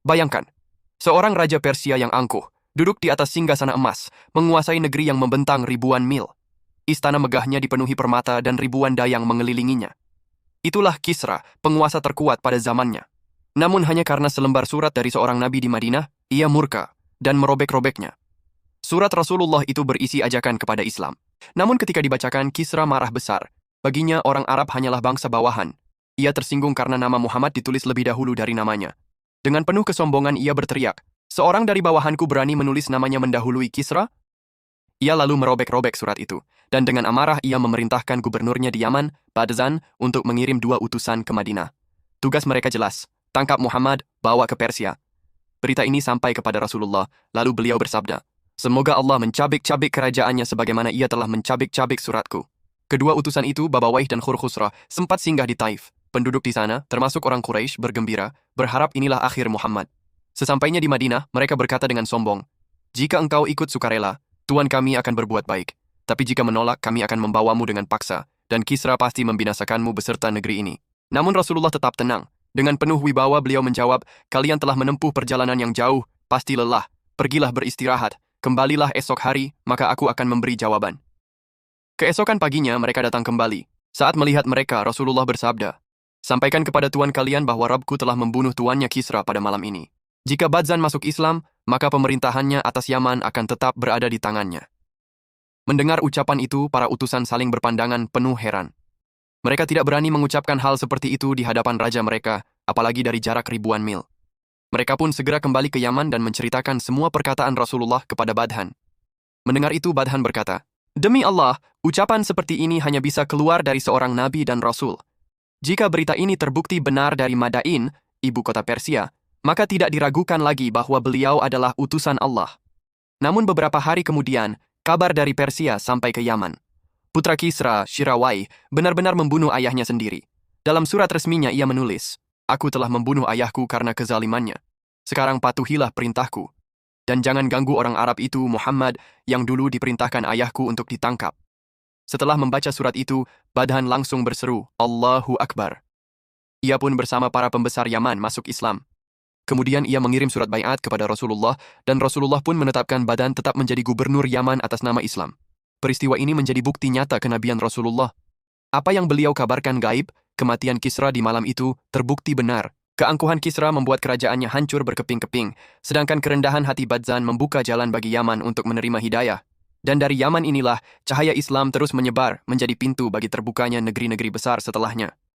Bayangkan, seorang raja Persia yang angkuh, duduk di atas singgasana emas, menguasai negeri yang membentang ribuan mil. Istana megahnya dipenuhi permata dan ribuan dayang mengelilinginya. Itulah Kisra, penguasa terkuat pada zamannya. Namun hanya karena selembar surat dari seorang nabi di Madinah, ia murka dan merobek-robeknya. Surat Rasulullah itu berisi ajakan kepada Islam. Namun ketika dibacakan, Kisra marah besar. Baginya orang Arab hanyalah bangsa bawahan. Ia tersinggung karena nama Muhammad ditulis lebih dahulu dari namanya. Dengan penuh kesombongan ia berteriak, "Seorang dari bawahanku berani menulis namanya mendahului Kisra?" Ia lalu merobek-robek surat itu, dan dengan amarah ia memerintahkan gubernurnya di Yaman, Badzan, untuk mengirim 2 utusan ke Madinah. Tugas mereka jelas, tangkap Muhammad, bawa ke Persia. Berita ini sampai kepada Rasulullah, lalu beliau bersabda, "Semoga Allah mencabik-cabik kerajaannya sebagaimana ia telah mencabik-cabik suratku." Kedua utusan itu, Babawaih dan Khurkhusrah, sempat singgah di Taif. Penduduk di sana, termasuk orang Quraisy, bergembira, berharap inilah akhir Muhammad. Sesampainya di Madinah, mereka berkata dengan sombong, "Jika engkau ikut sukarela, Tuan kami akan berbuat baik. Tapi jika menolak, kami akan membawamu dengan paksa, dan Kisra pasti membinasakanmu beserta negeri ini." Namun Rasulullah tetap tenang. Dengan penuh wibawa beliau menjawab, "Kalian telah menempuh perjalanan yang jauh, pasti lelah. Pergilah beristirahat, kembalilah esok hari, maka aku akan memberi jawaban." Keesokan paginya mereka datang kembali. Saat melihat mereka, Rasulullah bersabda, "Sampaikan kepada tuan kalian bahwa Rabbku telah membunuh tuannya Kisra pada malam ini. Jika Badzan masuk Islam, maka pemerintahannya atas Yaman akan tetap berada di tangannya." Mendengar ucapan itu, para utusan saling berpandangan penuh heran. Mereka tidak berani mengucapkan hal seperti itu di hadapan raja mereka, apalagi dari jarak ribuan mil. Mereka pun segera kembali ke Yaman dan menceritakan semua perkataan Rasulullah kepada Badhan. Mendengar itu, Badhan berkata, "Demi Allah, ucapan seperti ini hanya bisa keluar dari seorang nabi dan rasul. Jika berita ini terbukti benar dari Madain, ibu kota Persia, maka tidak diragukan lagi bahwa beliau adalah utusan Allah." Namun beberapa hari kemudian, kabar dari Persia sampai ke Yaman. Putra Kisra, Shirawai, benar-benar membunuh ayahnya sendiri. Dalam surat resminya ia menulis, "Aku telah membunuh ayahku karena kezalimannya. Sekarang patuhilah perintahku. Dan jangan ganggu orang Arab itu, Muhammad, yang dulu diperintahkan ayahku untuk ditangkap." Setelah membaca surat itu, Badhan langsung berseru, "Allahu Akbar." Ia pun bersama para pembesar Yaman masuk Islam. Kemudian ia mengirim surat baiat kepada Rasulullah, dan Rasulullah pun menetapkan Badhan tetap menjadi gubernur Yaman atas nama Islam. Peristiwa ini menjadi bukti nyata kenabian Rasulullah. Apa yang beliau kabarkan gaib, kematian Kisra di malam itu, terbukti benar. Keangkuhan Kisra membuat kerajaannya hancur berkeping-keping, sedangkan kerendahan hati Badzan membuka jalan bagi Yaman untuk menerima hidayah. Dan dari Yaman inilah, cahaya Islam terus menyebar menjadi pintu bagi terbukanya negeri-negeri besar setelahnya.